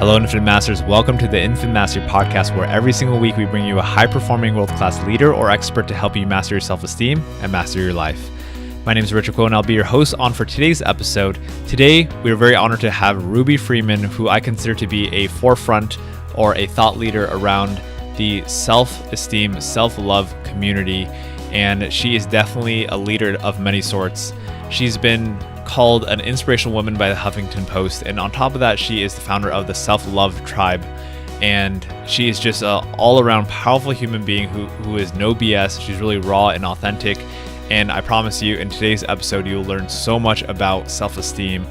Hello, Infant Masters. Welcome to the Infant Mastery Podcast, where every single week we bring you a high-performing world-class leader or expert to help you master your self-esteem and master your life. My name is Richard Quo, and I'll be your host on for today's episode. Today, we are very honored to have Ruby Fremon, who I consider to be a forefront or a thought leader around the self-esteem, self-love community, and she is definitely a leader of many sorts. She's been called an inspirational woman by the Huffington Post, and on top of that, she is the founder of the Self-Love Tribe, and she is just an all-around powerful human being who is no BS. She's really raw and authentic, and I promise you, in today's episode, you'll learn so much about self-esteem.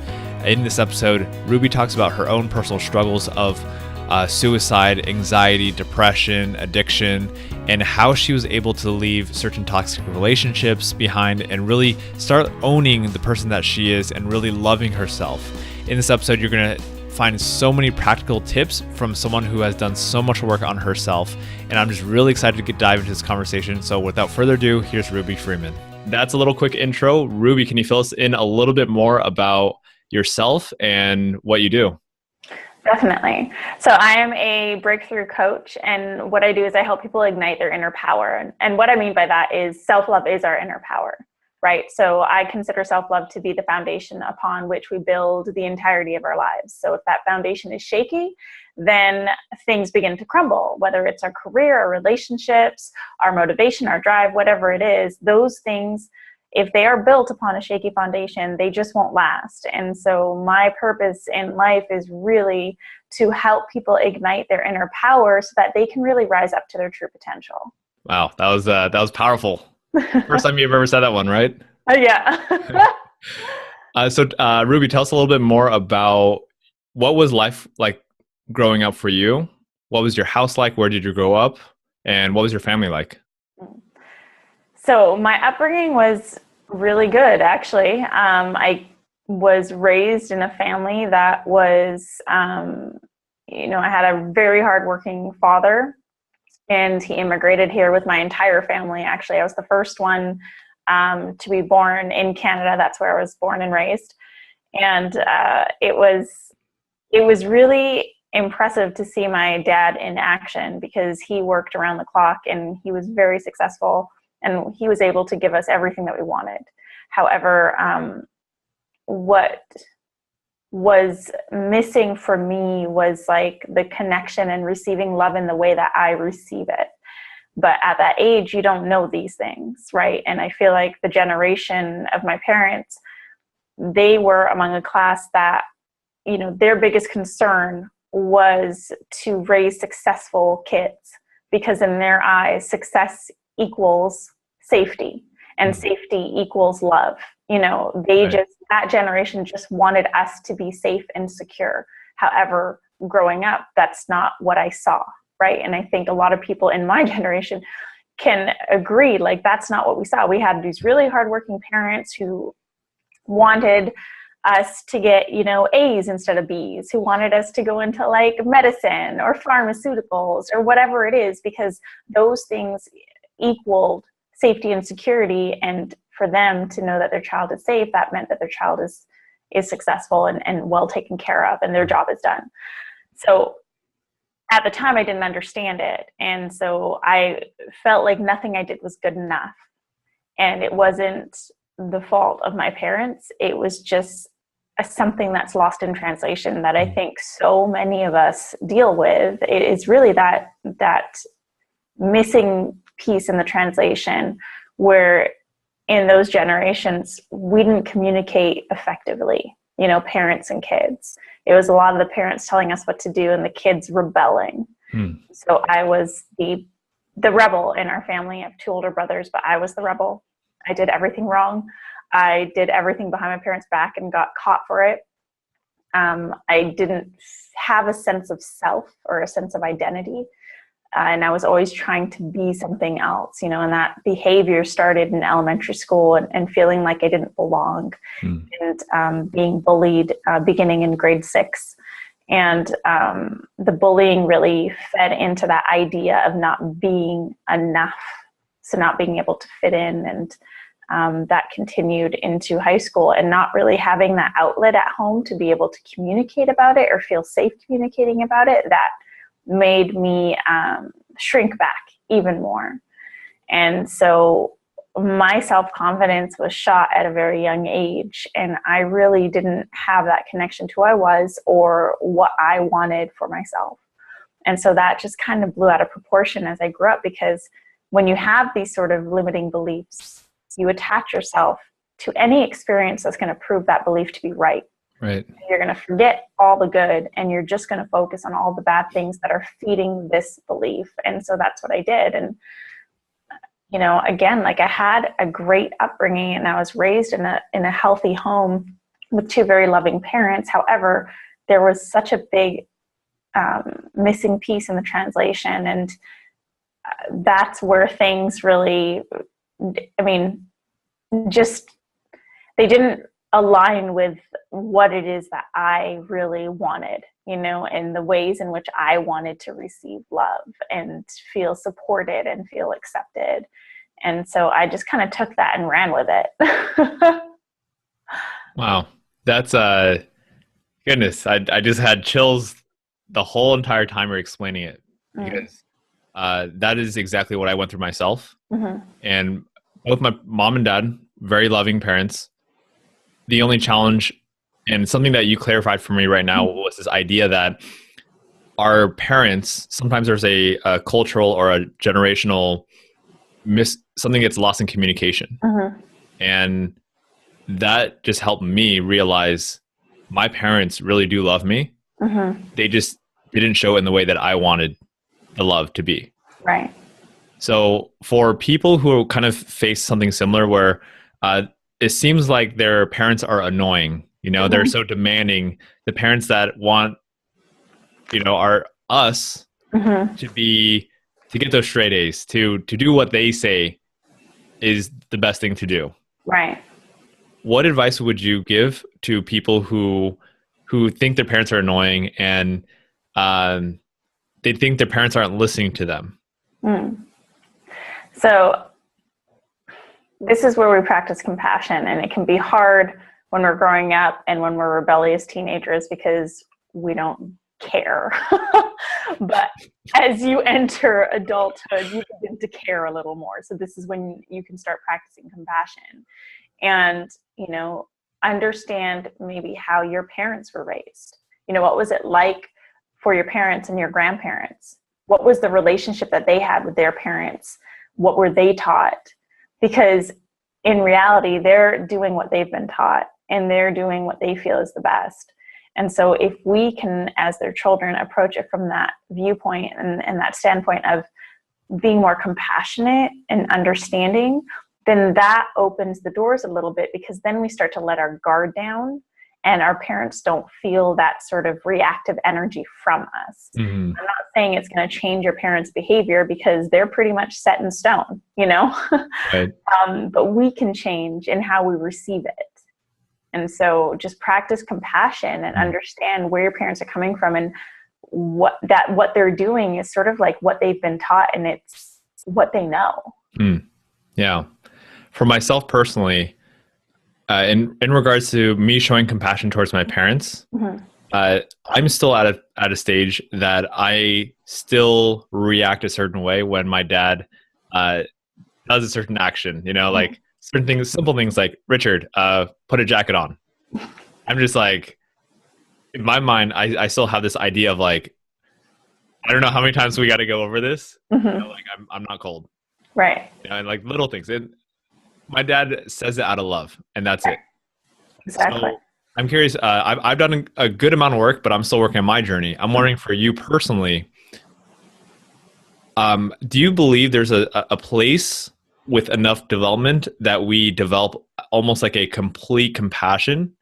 In this episode, Ruby talks about her own personal struggles of suicide, anxiety, depression, addiction, and how she was able to leave certain toxic relationships behind and really start owning the person that she is and really loving herself. In this episode, you're going to find so many practical tips from someone who has done so much work on herself, and I'm just really excited to dive into this conversation. So without further ado, here's Ruby Fremon. That's a little quick intro. Ruby, can you fill us in a little bit more about yourself and what you do? Definitely. So I am a breakthrough coach, and what I do is I help people ignite their inner power. And what I mean by that is self-love is our inner power, right? So I consider self-love to be the foundation upon which we build the entirety of our lives. So if that foundation is shaky, then things begin to crumble, whether it's our career, our relationships, our motivation, our drive, whatever it is, those things, if they are built upon a shaky foundation, they just won't last. And so my purpose in life is really to help people ignite their inner power so that they can really rise up to their true potential. Wow, that was powerful. First time you've ever said that one, right? Yeah. So Ruby, tell us a little bit more about what was life like growing up for you? What was your house like? Where did you grow up? And what was your family like? So my upbringing was really good, actually. I was raised in a family that was, I had a very hardworking father, and he immigrated here with my entire family. Actually, I was the first one to be born in Canada. That's where I was born and raised. And it was really impressive to see my dad in action, because he worked around the clock and he was very successful. And he was able to give us everything that we wanted. However, what was missing for me was like the connection and receiving love in the way that I receive it. But at that age, you don't know these things, right? And I feel like the generation of my parents, they were among a class that, their biggest concern was to raise successful kids, because in their eyes, success equals safety, and safety equals love. That generation just wanted us to be safe and secure. However, growing up, that's not what I saw, right? And I think a lot of people in my generation can agree, like, that's not what we saw. We had these really hardworking parents who wanted us to get, A's instead of B's, who wanted us to go into like medicine or pharmaceuticals or whatever it is, because those things equaled safety and security. And for them to know that their child is safe, that meant that their child is successful and well taken care of, and their job is done. So at the time, I didn't understand it. And so I felt like nothing I did was good enough. And it wasn't the fault of my parents. It was just something that's lost in translation that I think so many of us deal with. It is really that missing piece in the translation, where in those generations, we didn't communicate effectively, parents and kids. It was a lot of the parents telling us what to do and the kids rebelling. So I was the rebel in our family. I have two older brothers, but I was the rebel. I did everything wrong. I did everything behind my parents' back and got caught for it. I didn't have a sense of self or a sense of identity. And I was always trying to be something else, and that behavior started in elementary school and feeling like I didn't belong, and being bullied beginning in grade 6. And the bullying really fed into that idea of not being enough, so not being able to fit in. And that continued into high school, and not really having that outlet at home to be able to communicate about it or feel safe communicating about it, that made me shrink back even more. And so my self-confidence was shot at a very young age, and I really didn't have that connection to who I was or what I wanted for myself. And so that just kind of blew out of proportion as I grew up, because when you have these sort of limiting beliefs, you attach yourself to any experience that's going to prove that belief to be right. Right. You're going to forget all the good, and you're just going to focus on all the bad things that are feeding this belief. And so that's what I did. And again, like, I had a great upbringing, and I was raised in a healthy home with two very loving parents. However, there was such a big missing piece in the translation, and that's where things really, they didn't align with what it is that I really wanted, and the ways in which I wanted to receive love and feel supported and feel accepted. And so I just kind of took that and ran with it. Wow. That's goodness. I just had chills the whole entire time you're explaining it, because that is exactly what I went through myself. Mm-hmm. And both my mom and dad, very loving parents. The only challenge, and something that you clarified for me right now, was this idea that our parents, sometimes there's a cultural or a generational something gets lost in communication. Mm-hmm. And that just helped me realize my parents really do love me. Mm-hmm. They just didn't show it in the way that I wanted the love to be. Right. So for people who kind of face something similar, where it seems like their parents are annoying, Mm-hmm. they're so demanding, the parents that want, are us Mm-hmm. to get those straight A's, to do what they say is the best thing to do. Right. What advice would you give to people who think their parents are annoying, and they think their parents aren't listening to them? So this is where we practice compassion, and it can be hard when we're growing up and when we're rebellious teenagers, because we don't care. But as you enter adulthood, you begin to care a little more. So this is when you can start practicing compassion and, understand maybe how your parents were raised. What was it like for your parents and your grandparents? What was the relationship that they had with their parents? What were they taught? Because in reality, they're doing what they've been taught, and they're doing what they feel is the best. And so if we can, as their children, approach it from that viewpoint and that standpoint of being more compassionate and understanding, then that opens the doors a little bit, because then we start to let our guard down, and our parents don't feel that sort of reactive energy from us. Mm-hmm. I'm not saying it's going to change your parents' behavior, because they're pretty much set in stone, Right. But we can change in how we receive it. And so just practice compassion and understand where your parents are coming from, and what they're doing is sort of like what they've been taught, and it's what they know. Yeah. For myself personally, in regards to me showing compassion towards my parents, I'm still at a stage that I still react a certain way when my dad does a certain action, like certain things, simple things like, Richard, put a jacket on. I'm just like, in my mind, I still have this idea of like, I don't know how many times we got to go over this. Like I'm not cold. Right. And like little things. My dad says it out of love, and that's it. Exactly. So I'm curious. I've done a good amount of work, but I'm still working on my journey. I'm wondering, for you personally, do you believe there's a place with enough development that we develop almost like a complete compassion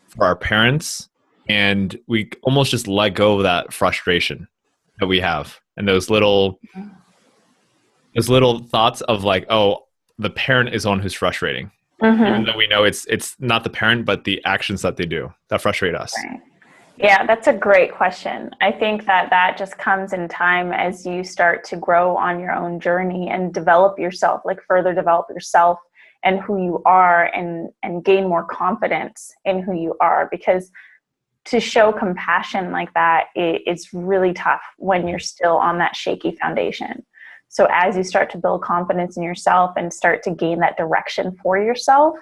for our parents, and we almost just let go of that frustration that we have, and those little thoughts of like, oh, the parent is the one who's frustrating, even though we know it's not the parent, but the actions that they do that frustrate us. Right. Yeah, that's a great question. I think that just comes in time as you start to grow on your own journey and develop yourself, like further develop yourself and who you are, and gain more confidence in who you are. Because to show compassion like that, it's really tough when you're still on that shaky foundation. So as you start to build confidence in yourself and start to gain that direction for yourself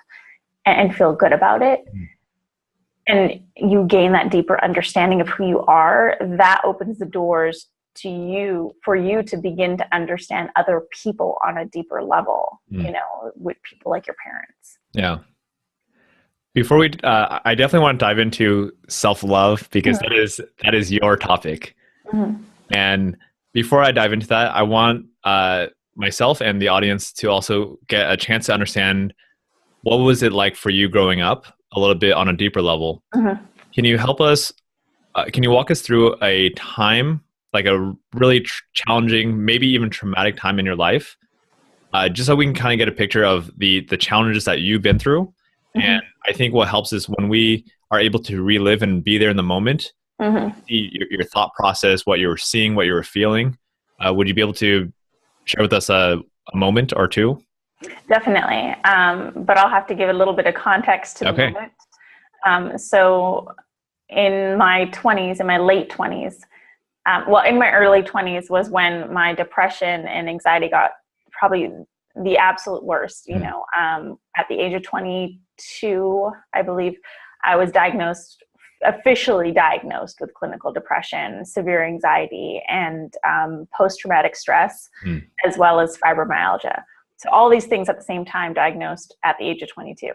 and feel good about it, and you gain that deeper understanding of who you are, that opens the doors to you, for you to begin to understand other people on a deeper level, with people like your parents. Yeah. Before we, I definitely want to dive into self-love, because that is your topic. And before I dive into that, I want myself and the audience to also get a chance to understand, what was it like for you growing up a little bit on a deeper level. Can you help us? Can you walk us through a time, like a really challenging, maybe even traumatic time in your life, just so we can kind of get a picture of the challenges that you've been through? And I think what helps is when we are able to relive and be there in the moment, see your thought process, what you were seeing, what you were feeling. Would you be able to share with us a moment or two? Definitely. But I'll have to give a little bit of context to the moment. So in my 20s, in my late 20s, in my early 20s was when my depression and anxiety got probably the absolute worst. At the age of 22, I believe, I was officially diagnosed with clinical depression, severe anxiety, and post-traumatic stress, as well as fibromyalgia. So all these things at the same time, diagnosed at the age of 22.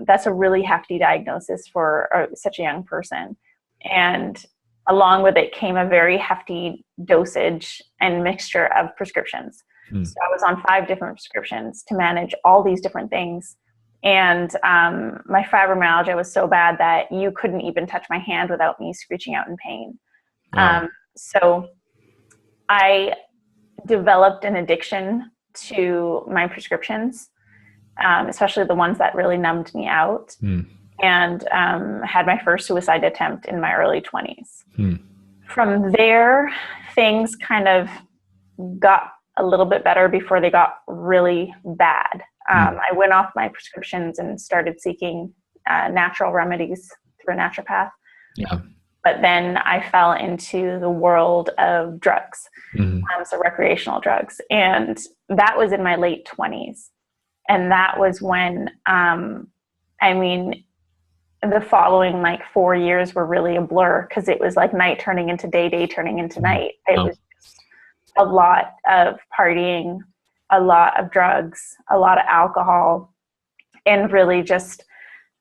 That's a really hefty diagnosis for such a young person. And along with it came a very hefty dosage and mixture of prescriptions. So I was on 5 different prescriptions to manage all these different things. And my fibromyalgia was so bad that you couldn't even touch my hand without me screeching out in pain. So I developed an addiction to my prescriptions, especially the ones that really numbed me out, and had my first suicide attempt in my early 20s. From there, things kind of got a little bit better before they got really bad. I went off my prescriptions and started seeking natural remedies through a naturopath. But then I fell into the world of drugs, so recreational drugs. And that was in my late 20s. And that was when, the following 4 years were really a blur, because it was like night turning into day, day turning into night. It was just a lot of partying, a lot of drugs, a lot of alcohol, and really just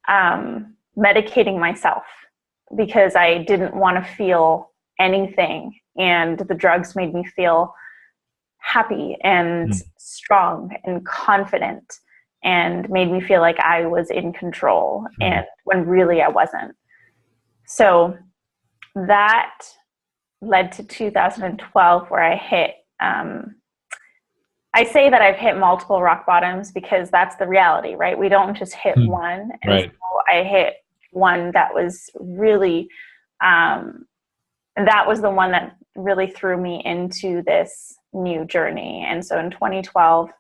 medicating myself, because I didn't want to feel anything. And the drugs made me feel happy and strong and confident, and made me feel like I was in control, and when really I wasn't. So that led to 2012, where I hit, I say that I've hit multiple rock bottoms, because that's the reality, right? We don't just hit one. And so I hit one that was really, that was the one that really threw me into this new journey. And so in 2012,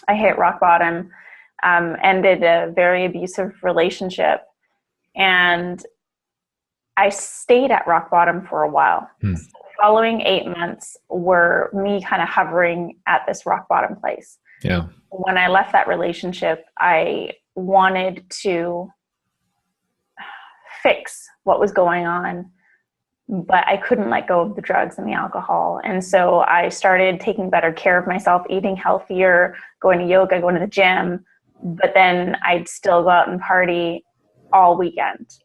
I hit rock bottom, ended a very abusive relationship, and I stayed at rock bottom for a while. So the following 8 months were me kind of hovering at this rock bottom place. When I left that relationship, I wanted to fix what was going on, but I couldn't let go of the drugs and the alcohol. And so I started taking better care of myself, eating healthier, going to yoga, going to the gym, but then I'd still go out and party all weekend.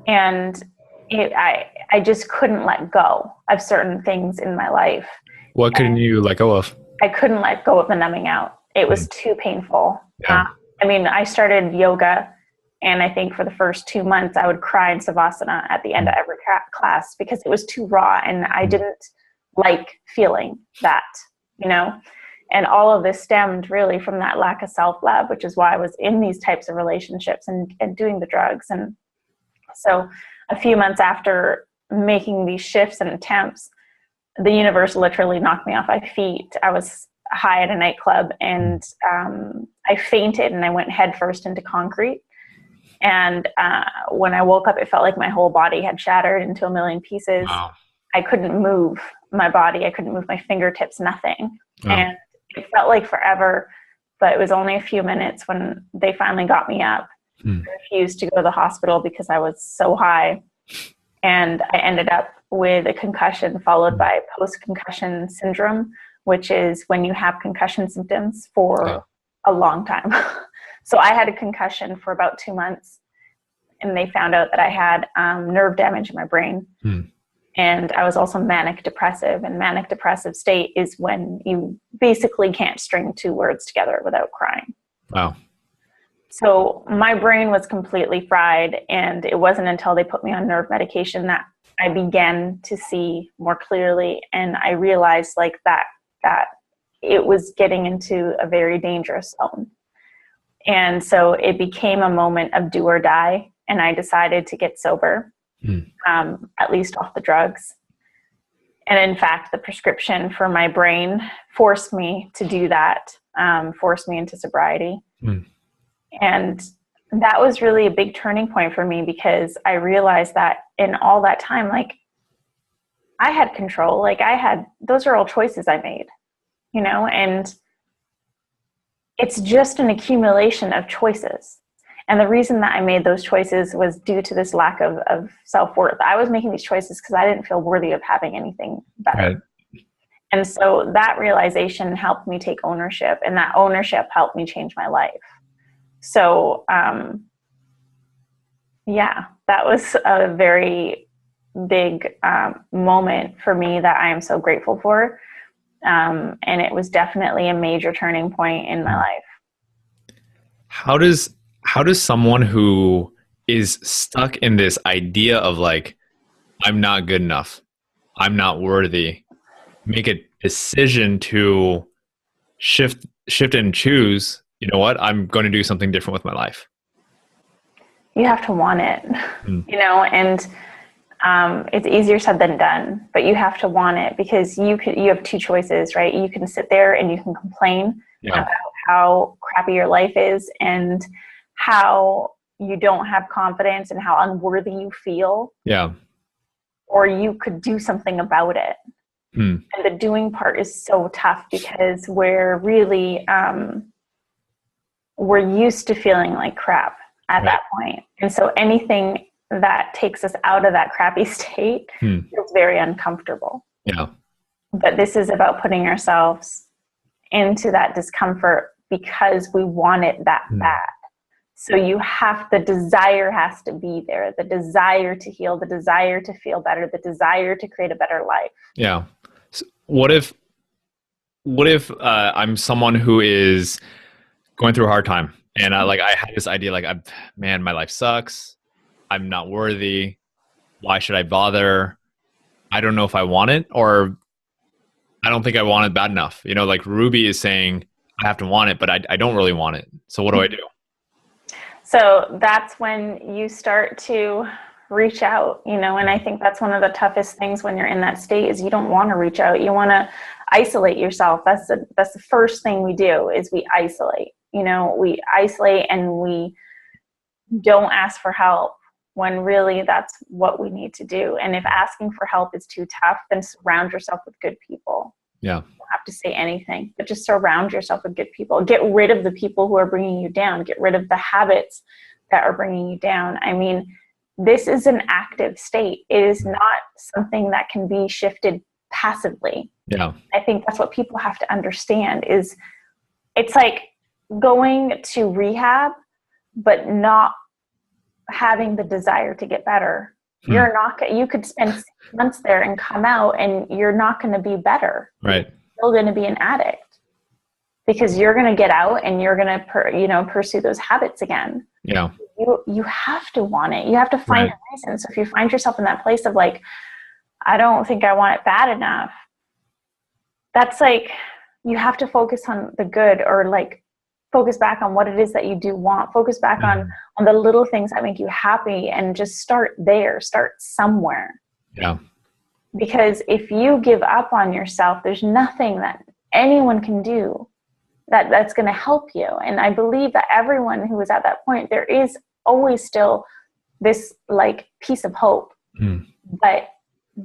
And I just couldn't let go of certain things in my life. What couldn't you let go of? I couldn't let go of the numbing out. It was too painful. I started yoga, and I think for the first 2 months, I would cry in Savasana at the end of every class, because it was too raw, and I didn't like feeling that, And all of this stemmed really from that lack of self-love, which is why I was in these types of relationships and doing the drugs. And so a few months after making these shifts and attempts, the universe literally knocked me off my feet. I was high at a nightclub, and I fainted and I went headfirst into concrete. And when I woke up, it felt like my whole body had shattered into a million pieces. Wow. I couldn't move my body. I couldn't move my fingertips, nothing. Wow. And it felt like forever, but it was only a few minutes when they finally got me up. I refused to go to the hospital because I was so high. And I ended up with a concussion followed by post-concussion syndrome, which is when you have concussion symptoms for a long time. So I had a concussion for about 2 months, and they found out that I had nerve damage in my brain. And I was also manic depressive, and manic depressive state is when you basically can't string two words together without crying. Wow. So my brain was completely fried, and it wasn't until they put me on nerve medication that I began to see more clearly. And I realized like that it was getting into a very dangerous zone. And so it became a moment of do or die. And I decided to get sober, at least off the drugs. And in fact, the prescription for my brain forced me to do that, forced me into sobriety. And that was really a big turning point for me, because I realized that in all that time, like I had control, those are all choices I made, and it's just an accumulation of choices. And the reason that I made those choices was due to this lack of self-worth. I was making these choices because I didn't feel worthy of having anything better. Right. And so that realization helped me take ownership, and that ownership helped me change my life. So, that was a very big moment for me that I am so grateful for. And it was definitely a major turning point in my life. How does someone who is stuck in this idea of like, I'm not good enough, I'm not worthy, make a decision to shift and choose, you know what, I'm going to do something different with my life? You have to want it, and it's easier said than done, but you have to want it, because you have two choices, right? You can sit there and you can complain about how crappy your life is and how you don't have confidence and how unworthy you feel. Yeah. Or you could do something about it. And the doing part is so tough, because we're really, we're used to feeling like crap at that point. And so anything that takes us out of that crappy state feels very uncomfortable. Yeah. But this is about putting ourselves into that discomfort because we want it that bad. So the desire has to be there, the desire to heal, the desire to feel better, the desire to create a better life. Yeah. So what if I'm someone who is going through a hard time, and I had this idea, my life sucks. I'm not worthy. Why should I bother? I don't know if I want it, or I don't think I want it bad enough. Like Ruby is saying, I have to want it, but I don't really want it. So what do I do? So that's when you start to reach out, and I think that's one of the toughest things when you're in that state is you don't want to reach out. You want to isolate yourself. That's the first thing we do is we isolate. We isolate and we don't ask for help, when really that's what we need to do. And if asking for help is too tough, then surround yourself with good people. Yeah. You don't have to say anything, but just surround yourself with good people. Get rid of the people who are bringing you down. Get rid of the habits that are bringing you down. I mean, this is an active state. It is not something that can be shifted passively. Yeah. I think that's what people have to understand is it's like going to rehab, but not having the desire to get better. You're not, you could spend 6 months there and come out and you're not going to be better. Right. You're still going to be an addict because you're going to get out and you're going to, pursue those habits again. Yeah. You have to want it. You have to find a reason. So if you find yourself in that place of like, I don't think I want it bad enough, that's like, you have to focus on the good, or like focus back on what it is that you do want. Focus back on the little things that make you happy and just start there. Start somewhere. Yeah. Because if you give up on yourself, there's nothing that anyone can do that's going to help you. And I believe that everyone who is at that point, there is always still this like piece of hope, but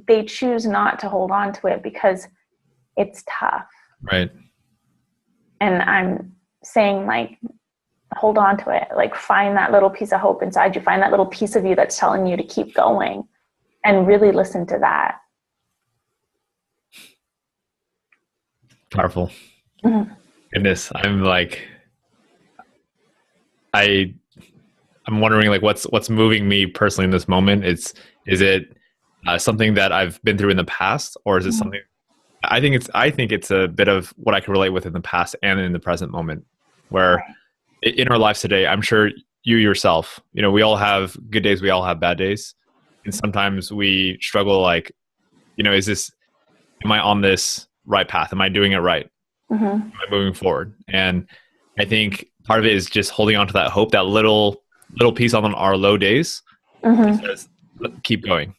they choose not to hold on to it because it's tough. Right. And I'm saying, like, hold on to it. Like, find that little piece of hope inside you. Find that little piece of you that's telling you to keep going, and really listen to that. Powerful. Mm-hmm. Goodness. I'm like, I'm wondering like what's moving me personally in this moment. Is it something that I've been through in the past, or is it something? I think it's a bit of what I can relate with in the past and in the present moment, where in our lives today, I'm sure you yourself, we all have good days, we all have bad days, and sometimes we struggle. Like, am I on this right path? Am I doing it right? Am I moving forward? And I think part of it is just holding on to that hope, that little piece on our low days that says, keep going.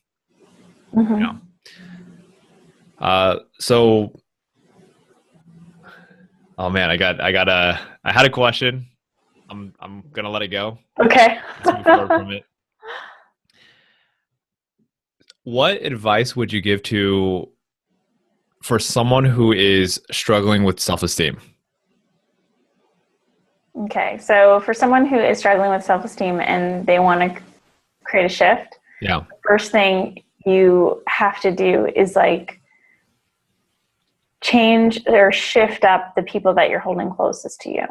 So, oh man, I had a question. I'm gonna let it go. Okay. Let's move forward from it. What advice would you give for someone who is struggling with self-esteem? Okay. So for someone who is struggling with self-esteem and they want to create a shift, the first thing you have to do is like change or shift up the people that you're holding closest to you.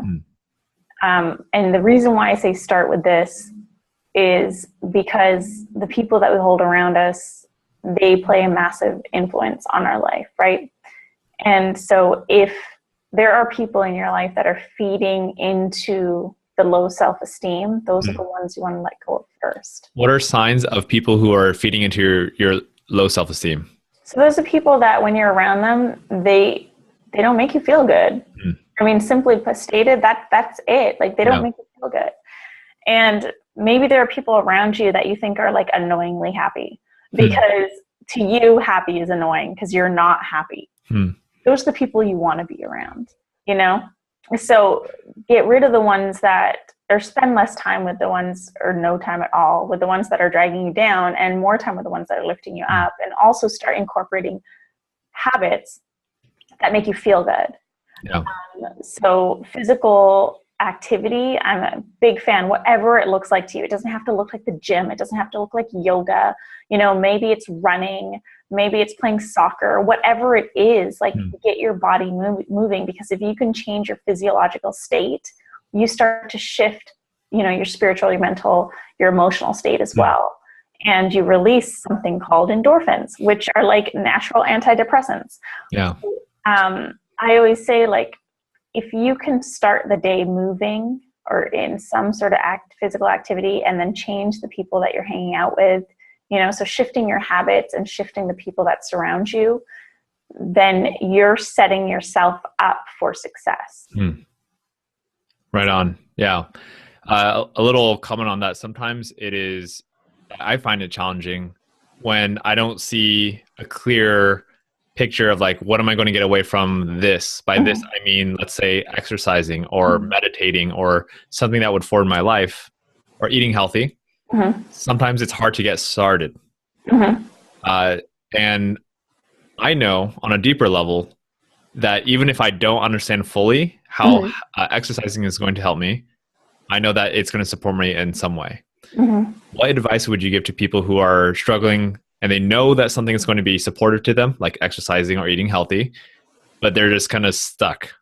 And the reason why I say start with this is because the people that we hold around us, they play a massive influence on our life, right? And so if there are people in your life that are feeding into the low self-esteem, those are the ones you want to let go of first. What are signs of people who are feeding into your low self-esteem? So those are people that when you're around them, they don't make you feel good. I mean, simply stated, that's it. Like, they don't make you feel good. And maybe there are people around you that you think are like annoyingly happy, because to you, happy is annoying because you're not happy. Those are the people you want to be around, So get rid of the ones or spend less time with the ones, or no time at all with the ones that are dragging you down, and more time with the ones that are lifting you up. And also start incorporating habits that make you feel good. So physical activity, I'm a big fan, whatever it looks like to you. It doesn't have to look like the gym. It doesn't have to look like yoga. Maybe it's running, maybe it's playing soccer, whatever it is, like get your body moving, because if you can change your physiological state, you start to shift, your spiritual, your mental, your emotional state as well. And you release something called endorphins, which are like natural antidepressants. I always say, like, if you can start the day moving or in some sort of physical activity, and then change the people that you're hanging out with, so shifting your habits and shifting the people that surround you, then you're setting yourself up for success. Right on. Yeah. A little comment on that. Sometimes I find it challenging when I don't see a clear picture of like, what am I going to get away from this? By this, I mean, let's say exercising or meditating or something that would forward my life, or eating healthy. Sometimes it's hard to get started. And I know on a deeper level that even if I don't understand fully how exercising is going to help me, I know that it's going to support me in some way. What advice would you give to people who are struggling and they know that something is going to be supportive to them, like exercising or eating healthy, but they're just kind of stuck?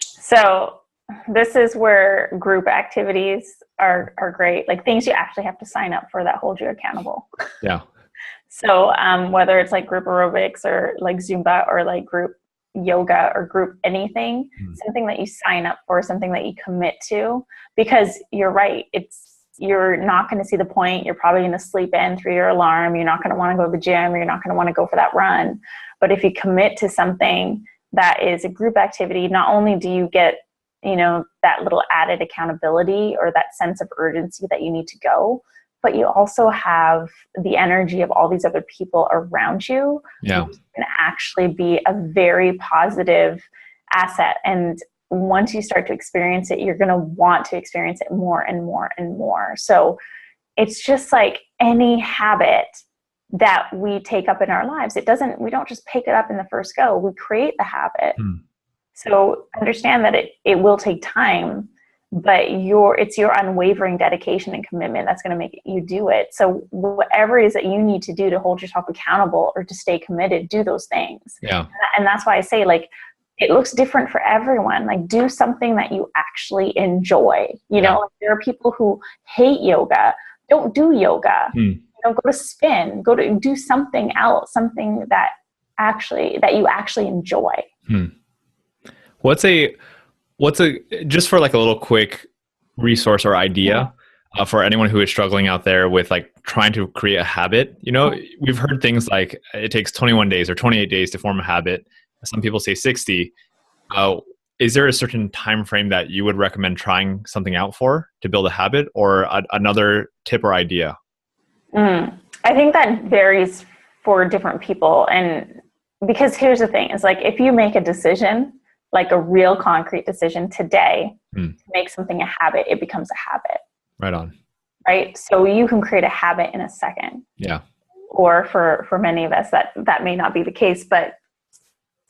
So this is where group activities are great, like things you actually have to sign up for that hold you accountable. So whether it's like group aerobics or like Zumba or like group yoga or group anything, something that you sign up for, something that you commit to, because you're right, you're not going to see the point. You're probably going to sleep in through your alarm. You're not going to want to go to the gym. You're not going to want to go for that run. But if you commit to something that is a group activity, not only do you get, that little added accountability or that sense of urgency that you need to go, but you also have the energy of all these other people around you. Yeah. Which can actually be a very positive asset. And once you start to experience it, you're going to want to experience it more and more and more. So it's just like any habit that we take up in our lives. We don't just pick it up in the first go. We create the habit. So understand that it will take time, but it's your unwavering dedication and commitment that's going to make you do it. So whatever it is that you need to do to hold yourself accountable or to stay committed, do those things. Yeah. And that's why I say, like, it looks different for everyone. Like, do something that you actually enjoy. You know, like, there are people who hate yoga. Don't do yoga. You know, go to spin. Go to do something else. Something that you actually enjoy. What's a just for like a little quick resource or idea for anyone who is struggling out there with like trying to create a habit? You know, we've heard things like it takes 21 days or 28 days to form a habit. Some people say 60. Is there a certain time frame that you would recommend trying something out for to build a habit, or another tip or idea? I think that varies for different people. And because here's the thing, is like, if you make a decision, like a real concrete decision today to make something a habit, it becomes a habit. Right on. Right. So you can create a habit in a second. Yeah. Or for many of us that may not be the case, but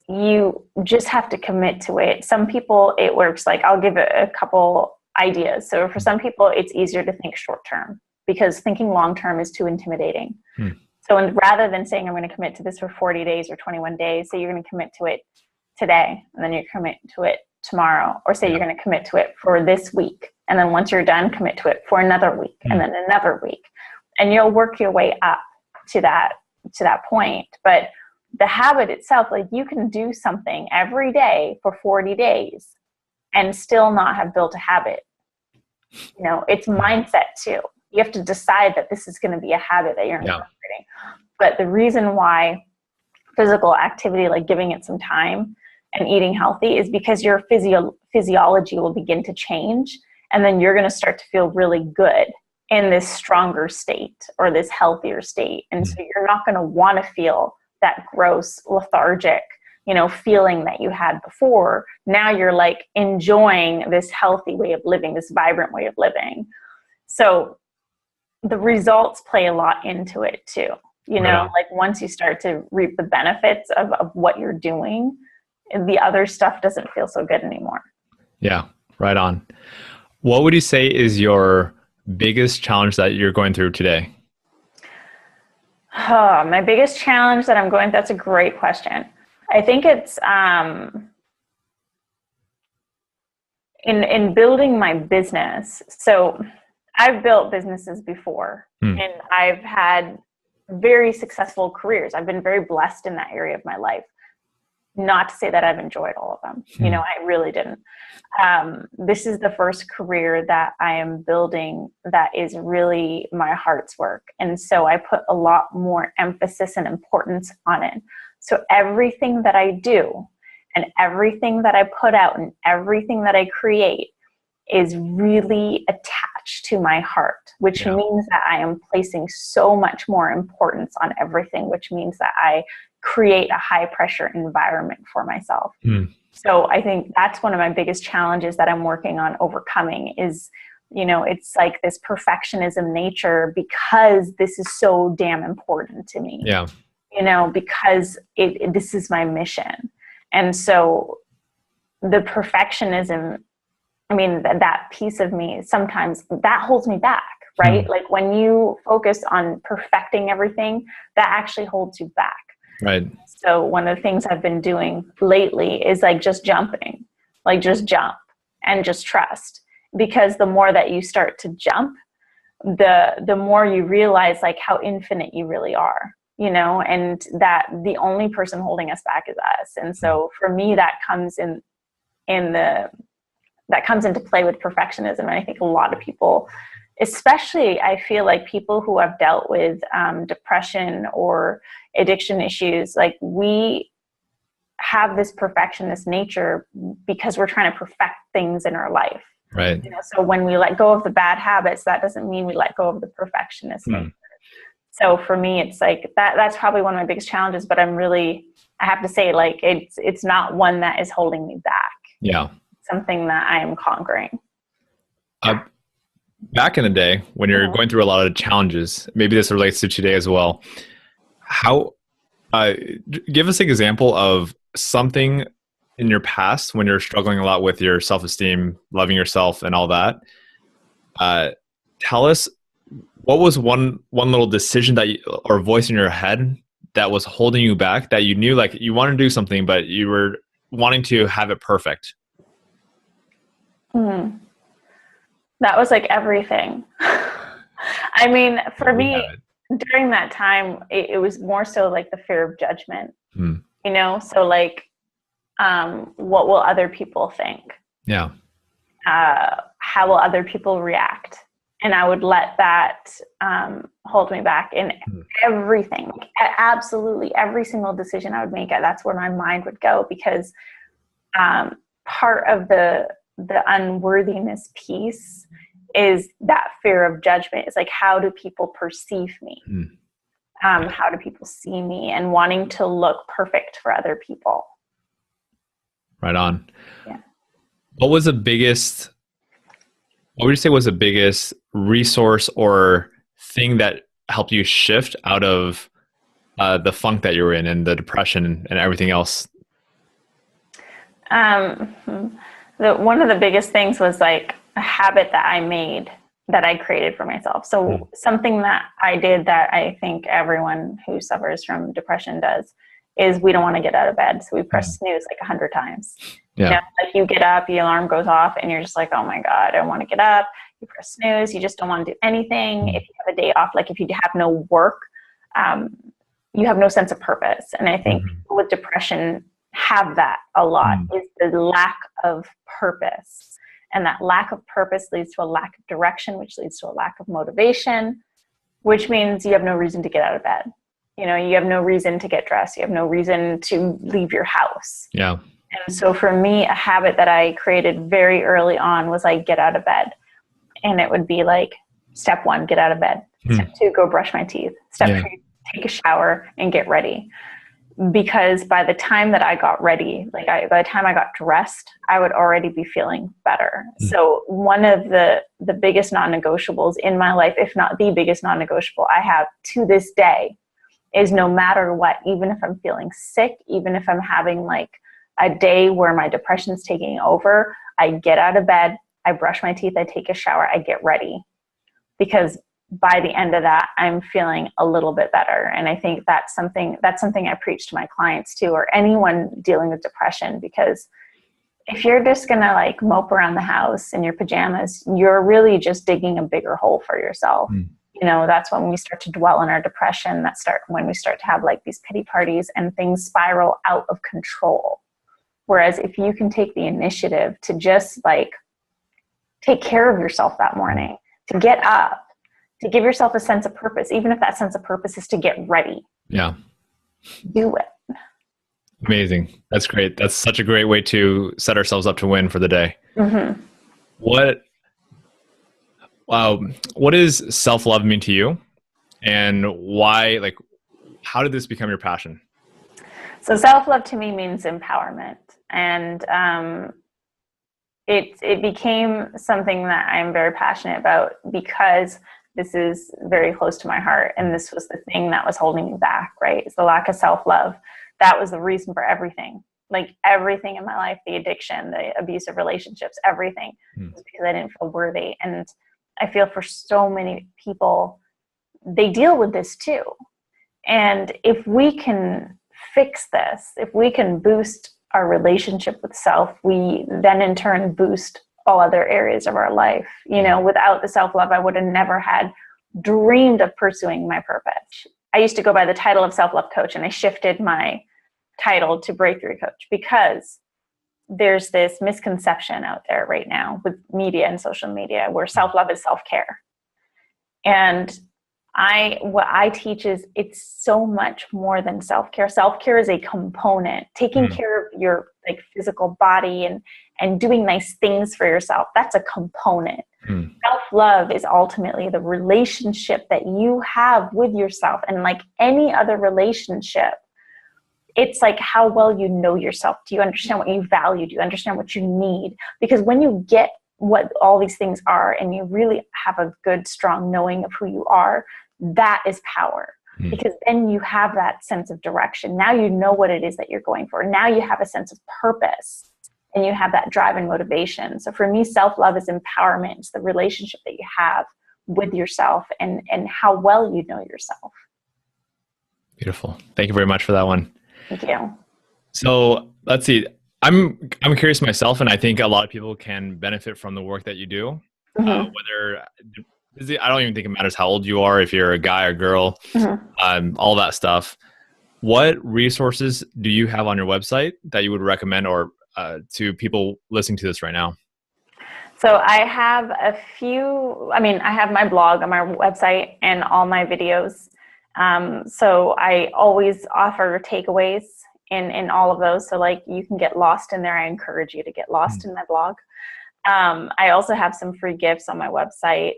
you just have to commit to it. Some people, it works. Like, I'll give a couple ideas. So for some people, it's easier to think short term because thinking long term is too intimidating. So rather than saying, I'm going to commit to this for 40 days or 21 days, say you're going to commit to it today, and then you commit to it tomorrow, or say you're going to commit to it for this week. And then once you're done, commit to it for another week and then another week. And you'll work your way up to that point. But the habit itself, like, you can do something every day for 40 days and still not have built a habit. You know, it's mindset too. You have to decide that this is going to be a habit that you're incorporating. But the reason why physical activity, like giving it some time and eating healthy, is because your physiology will begin to change. And then you're going to start to feel really good in this stronger state or this healthier state. And so you're not going to want to feel that gross, lethargic, you know, feeling that you had before. Now you're like enjoying this healthy way of living, this vibrant way of living. So the results play a lot into it too. You know, like, once you start to reap the benefits of what you're doing, the other stuff doesn't feel so good anymore. Yeah. Right on. What would you say is your biggest challenge that you're going through today? My biggest challenge that I'm going through, that's a great question. I think it's in building my business. So I've built businesses before and I've had very successful careers. I've been very blessed in that area of my life. Not to say that I've enjoyed all of them. You know, I really didn't. This is the first career that I am building that is really my heart's work. And so I put a lot more emphasis and importance on it. So everything that I do and everything that I put out and everything that I create is really attached to my heart, which means that I am placing so much more importance on everything, which means that I create a high pressure environment for myself. So I think that's one of my biggest challenges that I'm working on overcoming is, you know, it's like this perfectionism nature because this is so damn important to me. Yeah. You know, because this is my mission. And so the perfectionism, I mean, that piece of me, sometimes that holds me back, right? Like, when you focus on perfecting everything, that actually holds you back. Right. So one of the things I've been doing lately is like just jumping, like just jump and just trust. Because the more that you start to jump, the more you realize like how infinite you really are, you know, and that the only person holding us back is us. And so for me, that comes into play with perfectionism. And I think a lot of people, especially I feel like people who have dealt with depression or addiction issues, like, we have this perfectionist nature because we're trying to perfect things in our life. Right. So when we let go of the bad habits, that doesn't mean we let go of the perfectionist nature. So for me, it's like that's probably one of my biggest challenges, but I have to say, like, it's not one that is holding me back. Yeah. It's something that I am conquering. Back in the day, when you're going through a lot of challenges, maybe this relates to today as well. How, give us an example of something in your past when you're struggling a lot with your self-esteem, loving yourself and all that. Tell us, what was one little decision that or voice in your head that was holding you back, that you knew like you wanted to do something, but you were wanting to have it perfect? That was like everything. I mean, for me, during that time, it was more so like the fear of judgment, so like, what will other people think? Yeah. How will other people react? And I would let that hold me back in everything, absolutely every single decision I would make. That's where my mind would go, because part of the unworthiness piece is that fear of judgment. It's like, how do people perceive me? How do people see me? And wanting to look perfect for other people. Right on. Yeah. What would you say was the biggest resource or thing that helped you shift out of the funk that you were in and the depression and everything else? One of the biggest things was like a habit that I made, that I created for myself. So something that I did that I think everyone who suffers from depression does is we don't want to get out of bed. So we press snooze like 100 times. Yeah. Like you get up, the alarm goes off, and you're just like, oh my God, I don't want to get up. You press snooze. You just don't want to do anything. If you have a day off, like if you have no work, you have no sense of purpose. And I think people with depression have that a lot, is the lack of purpose. And that lack of purpose leads to a lack of direction, which leads to a lack of motivation, which means you have no reason to get out of bed. You have no reason to get dressed. You have no reason to leave your house. Yeah. And so for me, a habit that I created very early on was like, get out of bed. And it would be like, step 1, get out of bed. Step 2, go brush my teeth. Step 3, take a shower and get ready. Because by the time that I got ready, by the time I got dressed, I would already be feeling better. So one of the biggest non-negotiables in my life, if not the biggest non-negotiable I have to this day, is no matter what, even if I'm feeling sick, even if I'm having like a day where my depression's taking over, I get out of bed, I brush my teeth, I take a shower, I get ready. Because by the end of that, I'm feeling a little bit better. And I think that's something I preach to my clients too, or anyone dealing with depression, because if you're just going to like mope around the house in your pajamas, you're really just digging a bigger hole for yourself. That's when we start to dwell in our depression. When we start to have like these pity parties and things spiral out of control. Whereas if you can take the initiative to just like take care of yourself that morning, to get up, to give yourself a sense of purpose, even if that sense of purpose is to get ready. Yeah. Do it. Amazing. That's great. That's such a great way to set ourselves up to win for the day. What does self-love mean to you? And why, like, how did this become your passion? So self-love to me means empowerment. And it became something that I'm very passionate about, because this is very close to my heart. And this was the thing that was holding me back, right? It's the lack of self-love. That was the reason for everything. Like everything in my life, the addiction, the abusive relationships, everything was because I didn't feel worthy. And I feel for so many people, they deal with this too. And if we can fix this, if we can boost our relationship with self, we then in turn boost all other areas of our life. Without the self-love, I would have never had dreamed of pursuing my purpose. I used to go by the title of self-love coach, and I shifted my title to breakthrough coach, because there's this misconception out there right now with media and social media where self-love is self-care. And what I teach is it's so much more than self-care. Self-care is a component. Taking care of like physical body and doing nice things for yourself. That's a component. Self-love is ultimately the relationship that you have with yourself. And like any other relationship, it's like how well you know yourself. Do you understand what you value? Do you understand what you need? Because when you get what all these things are and you really have a good, strong knowing of who you are, that is power. Because then you have that sense of direction. Now you know what it is that you're going for. Now you have a sense of purpose and you have that drive and motivation. So for me, self-love is empowerment. It's the relationship that you have with yourself and how well you know yourself. Beautiful. Thank you very much for that one. Thank you. So let's see. I'm curious myself, and I think a lot of people can benefit from the work that you do. I don't even think it matters how old you are, if you're a guy or girl, all that stuff. What resources do you have on your website that you would recommend or to people listening to this right now? So I have a few, I have my blog on my website and all my videos. So I always offer takeaways in all of those. So like you can get lost in there. I encourage you to get lost in my blog. I also have some free gifts on my website.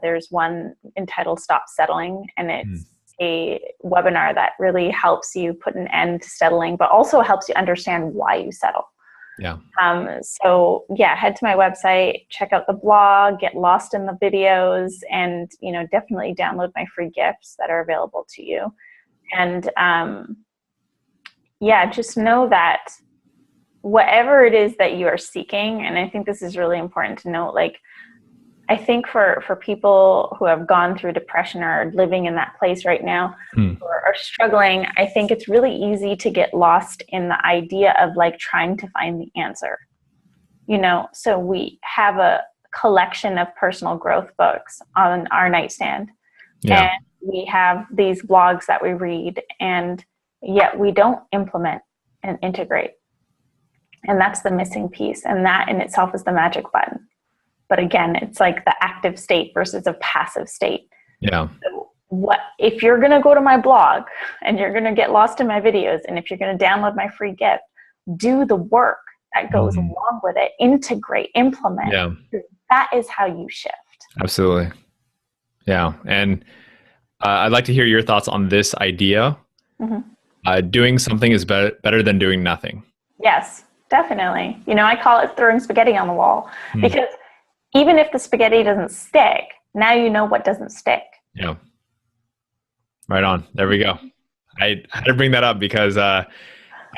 There's one entitled Stop Settling, and it's a webinar that really helps you put an end to settling, but also helps you understand why you settle. Yeah. So yeah, head to my website, check out the blog, get lost in the videos, and, definitely download my free gifts that are available to you. And, just know that whatever it is that you are seeking, and I think this is really important to note, like, I think for people who have gone through depression or are living in that place right now or are struggling, I think it's really easy to get lost in the idea of like trying to find the answer. So we have a collection of personal growth books on our nightstand. Yeah. And we have these blogs that we read, and yet we don't implement and integrate. And that's the missing piece. And that in itself is the magic button. But again, it's like the active state versus a passive state. Yeah. So if you're going to go to my blog and you're going to get lost in my videos, and if you're going to download my free gift, do the work that goes along with it, integrate, implement. Yeah. That is how you shift. Absolutely. Yeah. And I'd like to hear your thoughts on this idea. Doing something is better than doing nothing. Yes, definitely. I call it throwing spaghetti on the wall, because even if the spaghetti doesn't stick, now you know what doesn't stick. Yeah. Right on. There we go. I had to bring that up because I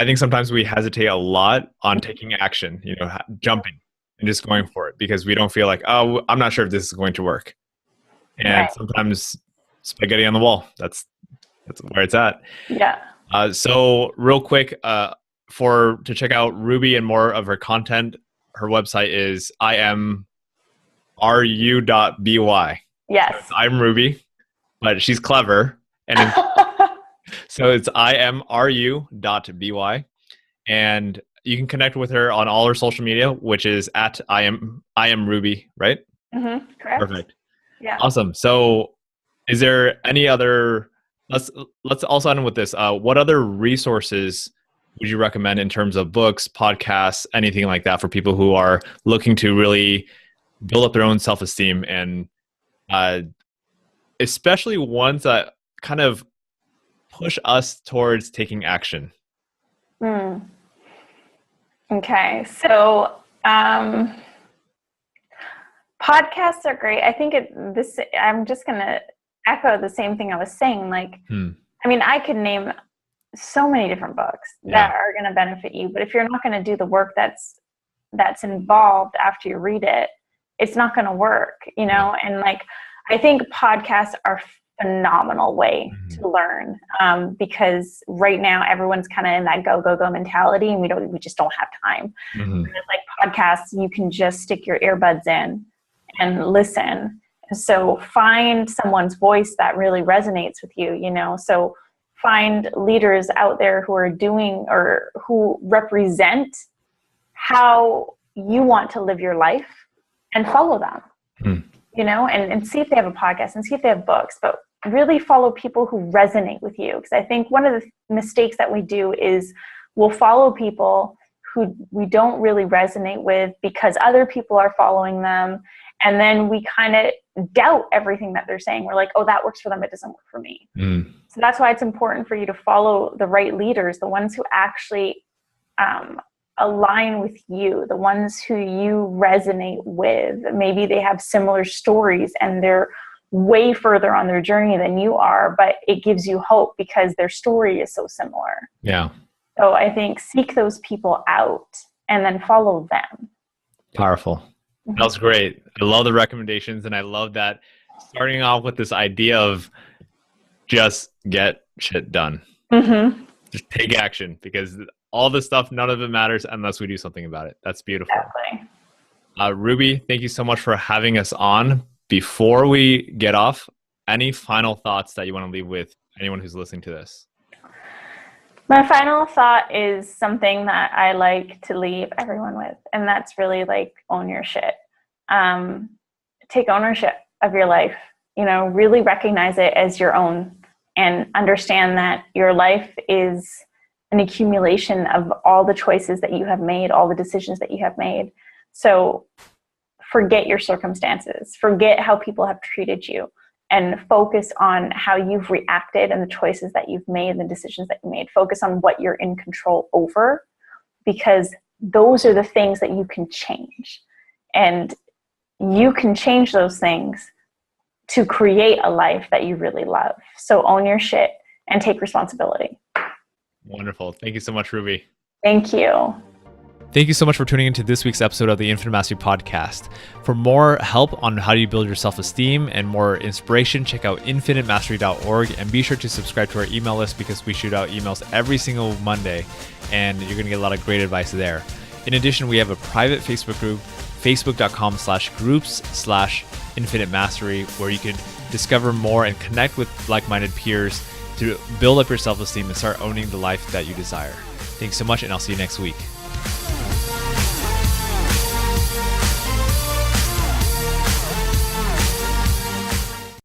think sometimes we hesitate a lot on taking action, jumping and just going for it because we don't feel like, oh, I'm not sure if this is going to work. And sometimes spaghetti on the wall, that's where it's at. Yeah. So real quick, to check out Ruby and more of her content, her website is imru.by. Yes. So I'm Ruby, but she's clever. And so it's imru.by. And you can connect with her on all her social media, which is at I am Ruby, right? Correct. Perfect. Yeah. Awesome. So is there any other, let's also end with this. What other resources would you recommend in terms of books, podcasts, anything like that for people who are looking to really build up their own self-esteem, and especially ones that kind of push us towards taking action? Okay. So podcasts are great. I think I'm just going to echo the same thing I was saying. Like, I could name so many different books that are going to benefit you, but if you're not going to do the work that's involved after you read it, it's not going to work, and like, I think podcasts are a phenomenal way to learn, because right now everyone's kind of in that go mentality, and we just don't have time. Like podcasts, you can just stick your earbuds in and listen. So find someone's voice that really resonates with you, so find leaders out there who are doing or who represent how you want to live your life, and follow them, and see if they have a podcast and see if they have books, but really follow people who resonate with you. Because I think one of the mistakes that we do is we'll follow people who we don't really resonate with because other people are following them. And then we kind of doubt everything that they're saying. We're like, oh, that works for them. It doesn't work for me. So that's why it's important for you to follow the right leaders, the ones who actually align with you, the ones who you resonate with. Maybe they have similar stories and they're way further on their journey than you are, but it gives you hope because their story is so similar. Yeah. So I think seek those people out and then follow them. Powerful. That was great. I love the recommendations, and I love that starting off with this idea of just get shit done. Just take action, because all this stuff, none of it matters unless we do something about it. That's beautiful. Exactly. Ruby, thank you so much for having us on. Before we get off, any final thoughts that you want to leave with anyone who's listening to this? My final thought is something that I like to leave everyone with, and that's really like own your shit. Take ownership of your life, really recognize it as your own and understand that your life is an accumulation of all the choices that you have made, all the decisions that you have made. So forget your circumstances, forget how people have treated you, and focus on how you've reacted and the choices that you've made and the decisions that you made. Focus on what you're in control over, because those are the things that you can change. And you can change those things to create a life that you really love. So own your shit and take responsibility. Wonderful. Thank you so much, Ruby. Thank you. Thank you so much for tuning into this week's episode of the Infinite Mastery Podcast. For more help on how do you build your self-esteem and more inspiration, check out infinitemastery.org, and be sure to subscribe to our email list because we shoot out emails every single Monday, and you're going to get a lot of great advice there. In addition, we have a private Facebook group, facebook.com/groups/infinite mastery, where you can discover more and connect with like-minded peers to build up your self-esteem and start owning the life that you desire. Thanks so much, and I'll see you next week.